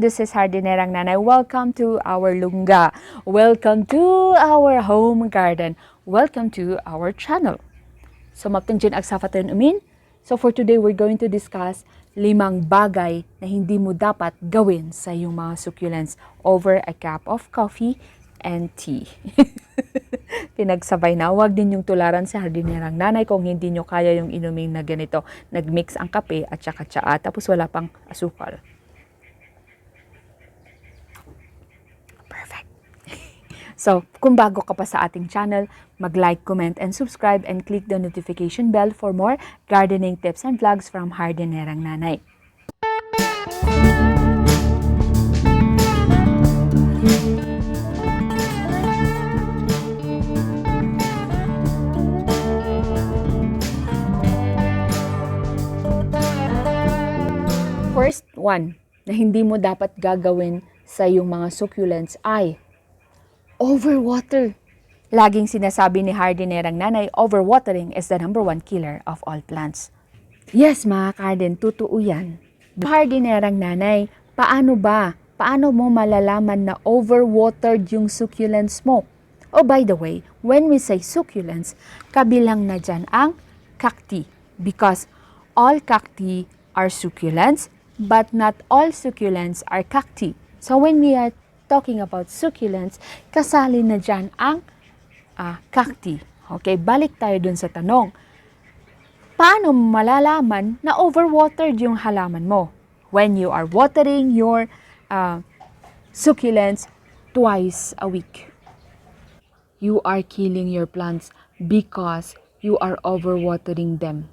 This is Hardinerang Nanay. Welcome to our lungga. Welcome to our home garden. Welcome to our channel. So, maptinjin agsafatan umin. So, for today, we're going to discuss 5 bagay na hindi mo dapat gawin sa iyong mga succulents over a cup of coffee and tea. Pinagsabay na, huwag din yung tularan sa Hardinerang Nanay kung hindi nyo kaya yung inumin na ganito. Nagmix ang kape at saka tsaa, tapos wala pang asukal. Perfect. So, kung bago ka pa sa ating channel, mag-like, comment, and subscribe and click the notification bell for more gardening tips and vlogs from Hardinerang Nanay. First one na hindi mo dapat gagawin sa iyong mga succulents ay overwater. Laging sinasabi ni Hardinerang Nanay, overwatering is the #1 killer of all plants. Yes, mga garden, totoo yan. Hardinerang Nanay, paano ba? Paano mo malalaman na overwatered yung succulents mo? Oh, by the way, when we say succulents, kabilang na dyan ang cacti. Because all cacti are succulents, but not all succulents are cacti. So when we are talking about succulents, kasali na dyan ang cacti. Okay, balik tayo dun sa tanong. Paano malalaman na overwatered yung halaman mo? When you are watering your succulents twice a week. You are killing your plants because you are overwatering them.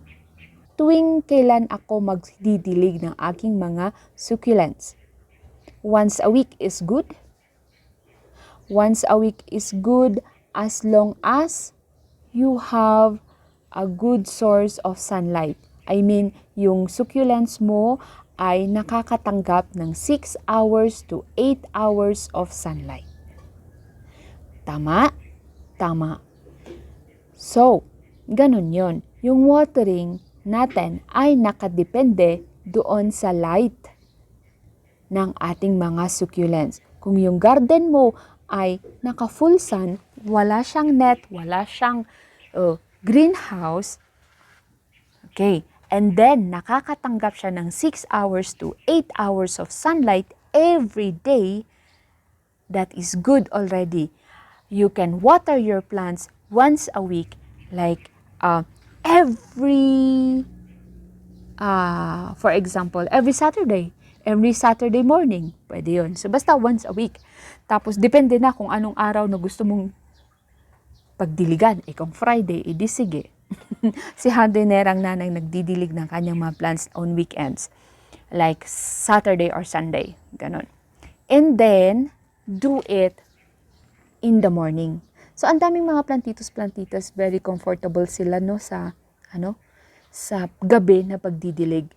Tuwing kailan ako magdidilig ng aking mga succulents? Once a week is good. Once a week is good as long as you have a good source of sunlight. I mean, yung succulents mo ay nakakatanggap ng 6 hours to 8 hours of sunlight. Tama? Tama. So, ganun yon. Yung watering natin ay nakadepende doon sa light ng ating mga succulents. Kung yung garden mo ay naka-full sun, wala siyang net, wala siyang greenhouse, okay, and then nakakatanggap siya ng 6 hours to 8 hours of sunlight every day, that is good already. You can water your plants once a week, like for example, every Saturday morning, pwede yun. So, basta once a week. Tapos, depende na kung anong araw na gusto mong pagdiligan. Kung Friday, edi sige. Si Hardinerang Nanay nagdidilig ng kanyang mga plants on weekends. Like Saturday or Sunday. Ganon. And then, do it in the morning. So, ang daming mga plantitos, very comfortable sila, no, sa gabi na pagdidilig.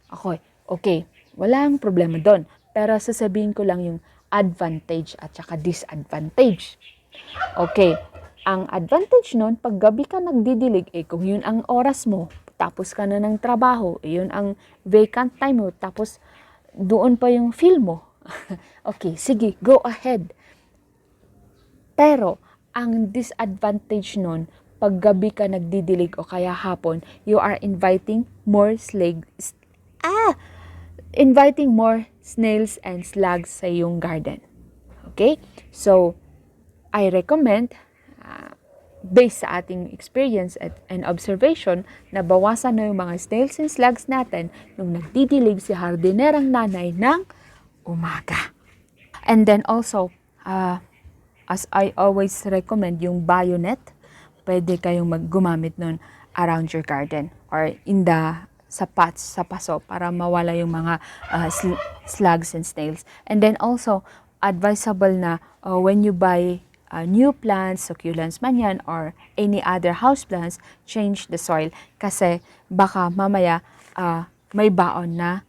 Okay, walang problema doon. Pero sasabihin ko lang yung advantage at saka disadvantage. Okay, ang advantage nun, pag gabi ka nagdidilig, kung yun ang oras mo, tapos ka na ng trabaho, yun ang vacant time mo, tapos doon pa yung feel mo. Okay, sige, go ahead. Pero, ang disadvantage nun, pag gabi ka nagdidilig o kaya hapon, you are inviting more snails and slugs sa iyong garden. Okay? So, I recommend, based sa ating experience and observation, na bawasan na yung mga snails and slugs natin nung nagdidilig si Hardinerang Nanay ng umaga. And then also, as I always recommend, yung bionet, pwede kayong gumamit nun around your garden or sa pots, sa paso, para mawala yung mga slugs and snails. And then also, advisable na when you buy new plants, succulents man yan, or any other house plants, change the soil. Kasi baka mamaya may baon na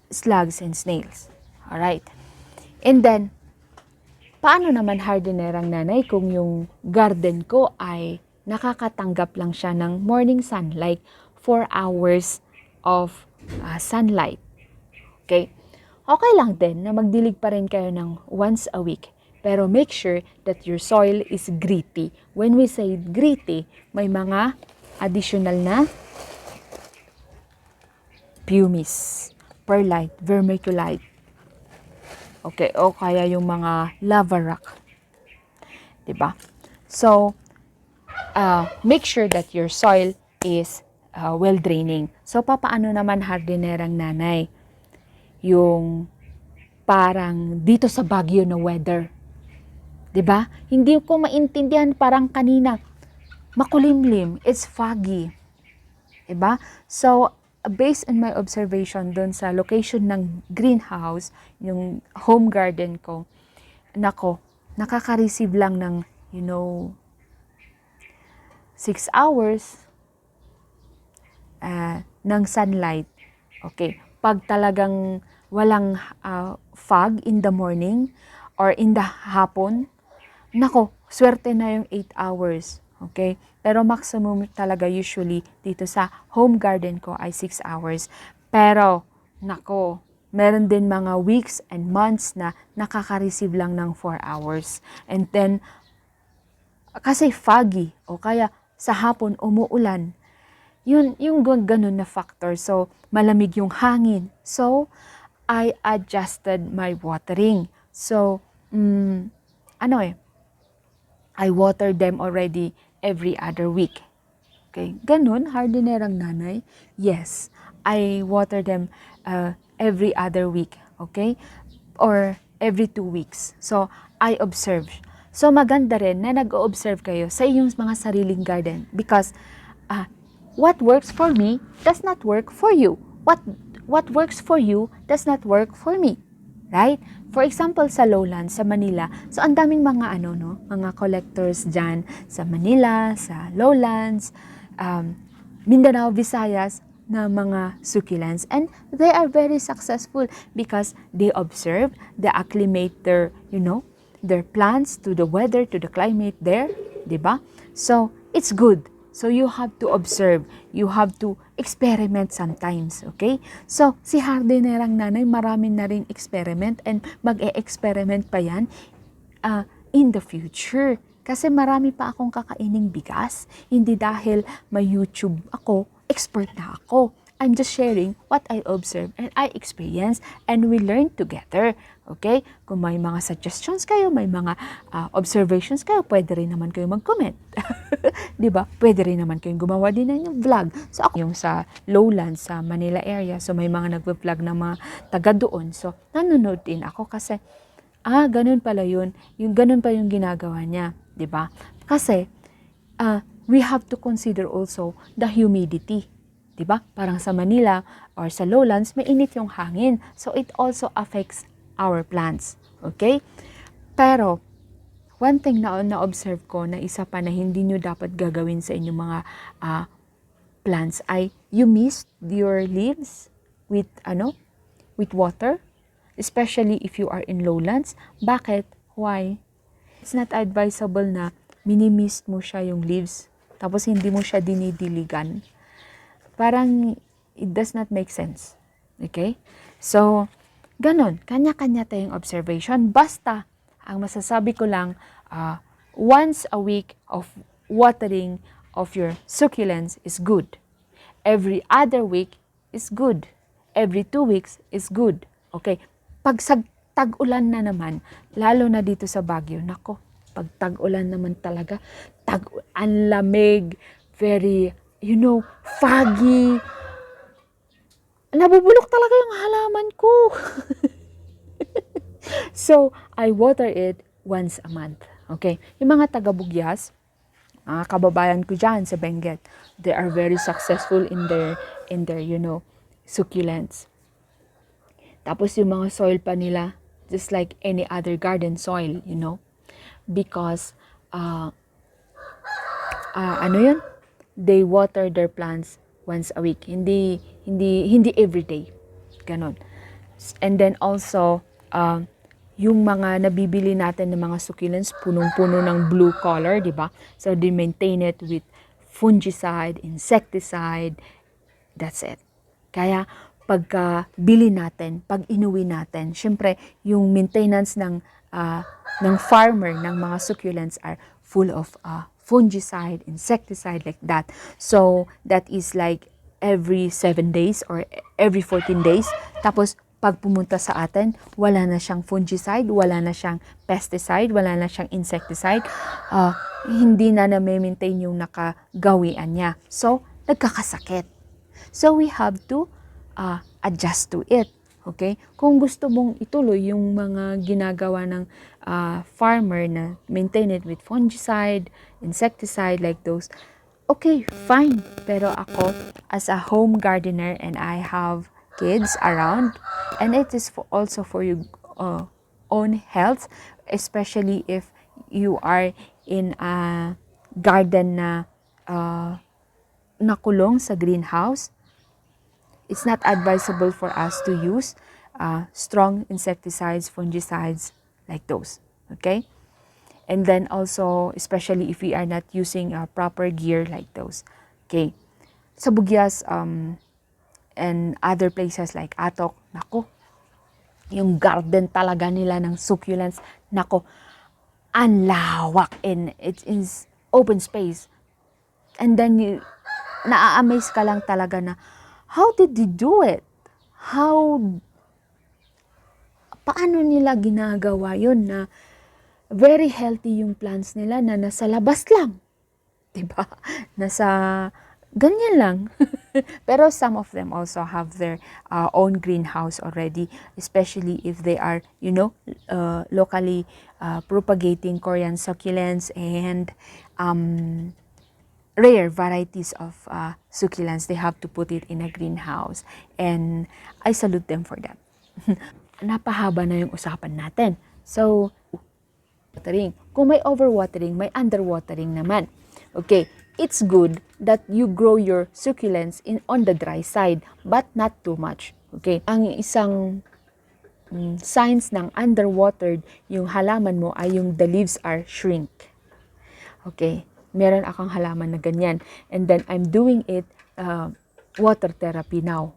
slugs and snails. Alright. And then, paano naman Hardinerang Nanay kung yung garden ko ay nakakatanggap lang siya ng morning sunlight, 4 hours of sunlight? Okay? Okay lang din na magdilig pa rin kayo ng once a week. Pero make sure that your soil is gritty. When we say gritty, may mga additional na pumice, perlite, vermiculite. Okay, o kaya yung mga lava rock. Diba? So, make sure that your soil is well draining. So, papaano naman hardinerang nanay? Yung parang dito sa Baguio na weather. 'Di ba? Hindi ko maintindihan parang kanina. Makulimlim, it's foggy. 'Di ba? So, based on my observation doon sa location ng greenhouse, yung home garden ko, nako, nakaka-receive lang ng, 6 hours ng sunlight. Okay. Pag talagang walang fog in the morning or in the hapon, nako, swerte na yung 8 hours. Okay? Pero maximum talaga usually dito sa home garden ko ay 6 hours. Pero, nako, meron din mga weeks and months na nakaka-receive lang ng 4 hours. And then, kasi foggy o kaya sa hapon umuulan, yun, yung ganun na factor. So, malamig yung hangin. So, I adjusted my watering. So, I water them already every other week. Okay, ganun, hardinerang nanay. Yes, I water them every other week. Okay, or every 2 weeks. So, I observe. So, maganda rin na nag-observe kayo sa inyong mga sariling garden because what works for me does not work for you. What works for you does not work for me. Right? For example, sa lowlands, sa Manila, so ang daming mga mga collectors dyan sa Manila, sa lowlands, Mindanao, Visayas, na mga succulents. And they are very successful because they observe, they acclimate their plants to the weather, to the climate there, di ba? So, it's good. So, you have to observe. You have to experiment sometimes, okay? So, si hardinerang nanay, marami na rin experiment and mag-e-experiment pa yan in the future. Kasi marami pa akong kakaining bigas. Hindi dahil may YouTube ako, expert na ako. I'm just sharing what I observe and I experience and we learn together. Okay? Kung may mga suggestions kayo, may mga observations kayo, pwede rin naman kayo mag-comment. Diba? Pwede rin naman kayong gumawa din ng vlog. So, ako yung sa lowlands, sa Manila area, so may mga nagve-vlog na mga taga doon. So, nanonood din ako kasi, ganun pala yun. Yung ganun pa yung ginagawa niya. Diba? Kasi, we have to consider also the humidity. Diba? Parang sa Manila or sa lowlands, mainit yung hangin. So, it also affects our plants. Okay? Pero, one thing na na-observe ko na isa pa na hindi nyo dapat gagawin sa inyong mga plants ay you mist your leaves with water. Especially if you are in lowlands. Bakit? Why? It's not advisable na minimist mo siya yung leaves. Tapos hindi mo siya dinidiligan. Parang it does not make sense. Okay? So, ganon. Kanya-kanya tayong observation. Basta, ang masasabi ko lang, once a week of watering of your succulents is good. Every other week is good. Every 2 weeks is good. Okay? Pag tag-ulan na naman, lalo na dito sa Baguio, nako, pag tag-ulan naman talaga, ang lamig, very, foggy. Nabubulok talaga yung halaman ko. So, I water it once a month. Okay? Yung mga taga-Bugyas, mga kababayan ko dyan sa Benguet, they are very successful in their succulents. Tapos yung mga soil pa nila, just like any other garden soil, because, they water their plants once a week. Hindi every day. Ganon. And then also, yung mga nabibili natin ng mga succulents, punong-puno ng blue color, di ba? So, they maintain it with fungicide, insecticide, that's it. Kaya, pagka-bili natin, pag inuwi natin. Syempre, yung maintenance ng farmer ng mga succulents are full of fungicide, insecticide, like that. So, that is like every 7 days or every 14 days. Tapos, pag pumunta sa atin, wala na siyang fungicide, wala na siyang pesticide, wala na siyang insecticide. Hindi na na-maintain yung nakagawian niya. So, nagkakasakit. So, we have to adjust to it. Okay? Kung gusto mong ituloy yung mga ginagawa ng farmer na maintain it with fungicide, insecticide, like those, okay, fine. Pero ako, as a home gardener and I have kids around, and it is also for your own health, especially if you are in a garden na nakulong sa greenhouse, it's not advisable for us to use strong insecticides, fungicides, like those. Okay? And then also, especially if we are not using proper gear like those. Okay? Sa Bugyas and other places like Atok, nako, yung garden talaga nila ng succulents, nako, ang lawak and it is open space. And then, naa-amaze ka lang talaga na, how did they do it? Paano nila ginagawa yun na very healthy yung plants nila na nasa labas lang? Diba? Nasa ganyan lang. Pero some of them also have their own greenhouse already, especially if they are, locally propagating Korean succulents and rare varieties of succulents. They have to put it in a greenhouse. And I salute them for that. Napahaba na yung usapan natin. So, watering. Kung may overwatering, may underwatering naman. Okay, it's good that you grow your succulents on the dry side, but not too much. Okay, ang isang signs ng underwatered yung halaman mo ay yung the leaves are shrink. Okay, meron akong halaman na ganyan. And then I'm doing it water therapy now.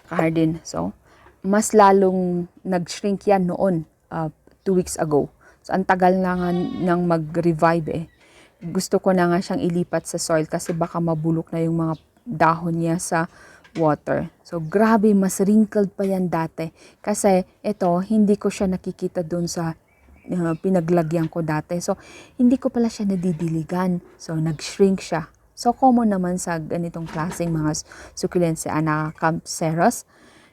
Garden. So, mas lalong nag-shrink yan noon, 2 weeks ago. So, ang tagal na nga nang mag-revive eh. Gusto ko na nga siyang ilipat sa soil kasi baka mabulok na yung mga dahon niya sa water. So, grabe, mas wrinkled pa yan dati. Kasi, ito, hindi ko siya nakikita doon sa pinaglagyan ko dati. So, hindi ko pala siya nadidiligan. So, nag-shrink siya. So, common naman sa ganitong klaseng mga succulents sa Anacampseros.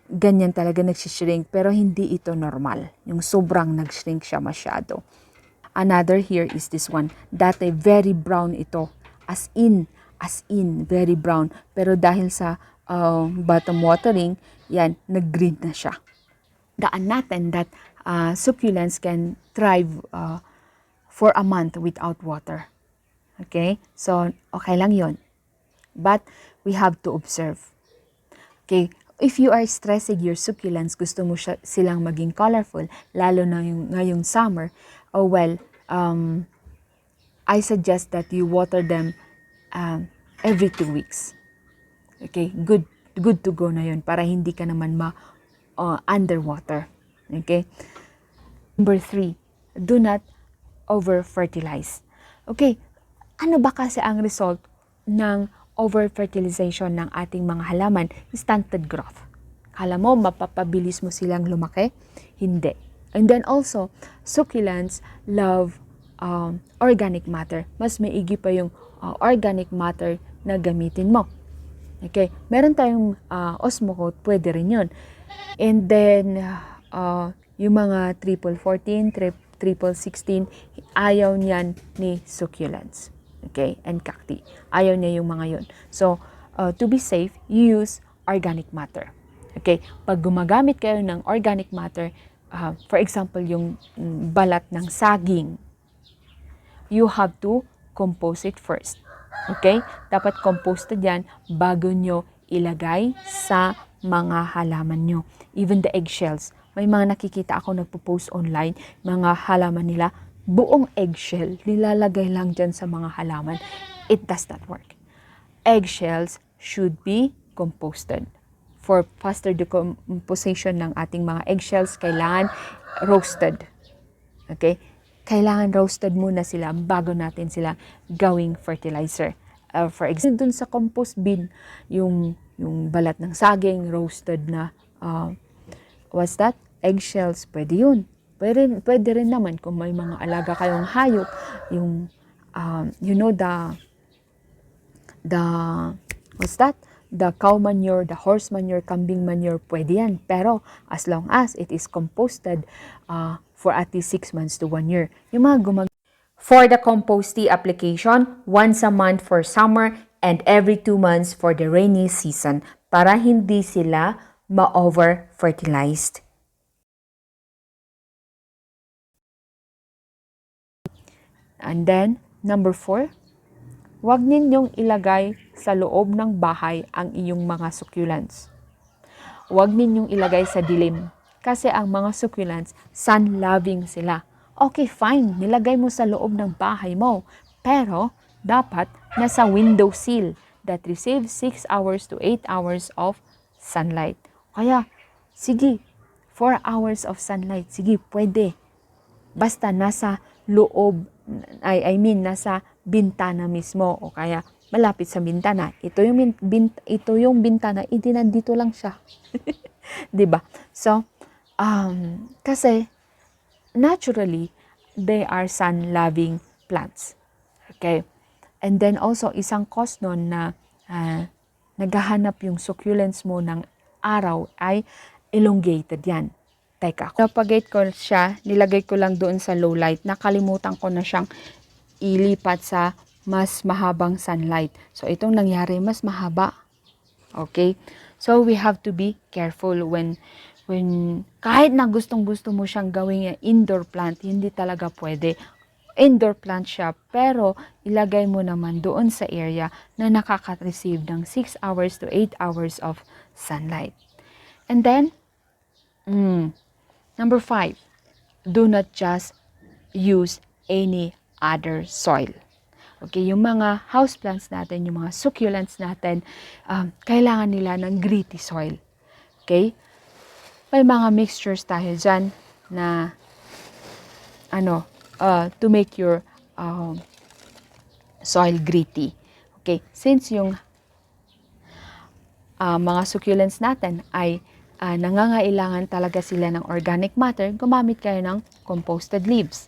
Ganyan talaga nagsishrink. Pero hindi ito normal. Yung sobrang nag-shrink siya masyado. Another here is this one. Dati, very brown ito. As in, very brown. Pero dahil sa bottom watering, yan, nag-green na siya. Daan natin that succulents can thrive for a month without water. Okay? So, okay lang yon. But, we have to observe. Okay? If you are stressing your succulents, gusto mo silang maging colorful, lalo na ngayong summer, I suggest that you water them every 2 weeks. Okay, good to go na yun para hindi ka naman underwater. Okay? Number 3, do not over-fertilize. Okay, ano ba kasi ang result ng over-fertilization ng ating mga halaman? Stunted growth. Kala mo, mapapabilis mo silang lumaki? Hindi. And then also, succulents love organic matter. Mas maigi pa yung organic matter na gamitin mo. Okay? Meron tayong osmocote, pwede rin yun. And then, yung mga triple 14, triple 16, ayaw niyan ni succulents. Okay? And cacti. Ayaw niya yung mga yun. So, to be safe, you use organic matter. Okay? Pag gumagamit kayo ng organic matter, for example, yung balat ng saging, you have to compose it first. Okay? Dapat composted yan bago nyo ilagay sa mga halaman nyo. Even the eggshells. May mga nakikita ako nagpo-post online, mga halaman nila, buong eggshell, nilalagay lang dyan sa mga halaman. It does not work. Eggshells should be composted for faster decomposition ng ating mga eggshells, kailangan roasted. Okay? Kailangan roasted muna sila bago natin sila gawing fertilizer. For example, dun sa compost bin, yung balat ng saging, roasted na, what's that? Eggshells, pwede yun. Pwede rin naman kung may mga alaga kayong hayop, yung, the what's that? The cow manure, the horse manure, kambing manure, pwede yan. Pero as long as it is composted for at least 6 months to 1 year. Yung mga for the compost tea application, once a month for summer and every 2 months for the rainy season para hindi sila ma-over-fertilized. And then, number 4, huwag ninyong ilagay sa loob ng bahay ang iyong mga succulents. Huwag ninyong ilagay sa dilim. Kasi ang mga succulents, sun-loving sila. Okay, fine, nilagay mo sa loob ng bahay mo. Pero, dapat nasa window sill that receives 6 hours to 8 hours of sunlight. Kaya, sige, 4 hours of sunlight. Sige, pwede. Basta nasa loob, nasa bintana mismo o kaya malapit sa bintana. Ito yung bintana, nandito lang siya. 'Di ba? So, kasi naturally they are sun-loving plants. Okay? And then also isang cause nun na naghahanap yung succulents mo ng araw ay elongated yan. Teka, napagate ko siya, nilagay ko lang doon sa low light. Nakalimutan ko na siyang ilipat sa mas mahabang sunlight. So, itong nangyari, mas mahaba. Okay? So, we have to be careful when kahit na gustong-gusto mo siyang gawing indoor plant, hindi talaga pwede. Indoor plant siya, pero ilagay mo naman doon sa area na nakaka-receive ng 6 hours to 8 hours of sunlight. And then, number 5, do not just use any other soil. Okay, yung mga houseplants natin, yung mga succulents natin, kailangan nila ng gritty soil. Okay? May mga mixtures tayo dyan na to make your soil gritty. Okay, since yung mga succulents natin ay nangangailangan talaga sila ng organic matter, gumamit kayo ng composted leaves.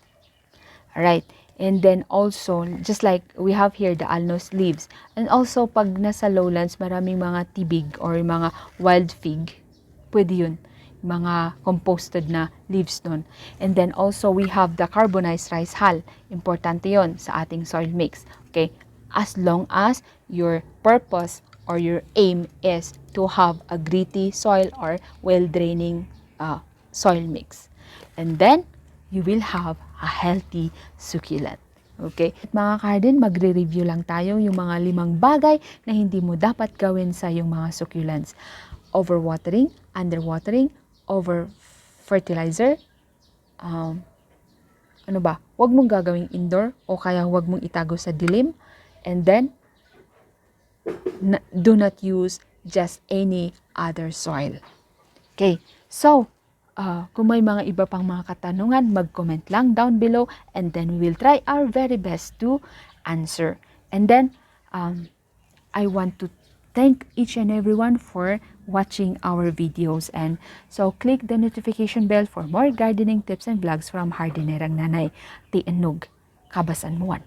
Alright, and then also, just like we have here the alnos leaves, and also pag nasa lowlands, maraming mga tibig or mga wild fig, pwede yun, mga composted na leaves nun. And then also, we have the carbonized rice hull. Importante yon sa ating soil mix. Okay, as long as your purpose or your aim is to have a gritty soil or well-draining soil mix. And then, you will have a healthy succulent. Okay? At mga garden, magre-review lang tayo yung mga 5 bagay na hindi mo dapat gawin sa yung mga succulents. Overwatering, underwatering, over-fertilizer, huwag mong gagawing indoor o kaya huwag mong itago sa dilim. And then, do not use just any other soil. Okay, so, kung may mga iba pang mga katanungan, mag-comment lang down below and then we will try our very best to answer. And then, I want to thank each and everyone for watching our videos. And so, click the notification bell for more gardening tips and vlogs from Hardinerang Nanay, Ti Enog, Kabasan Muan.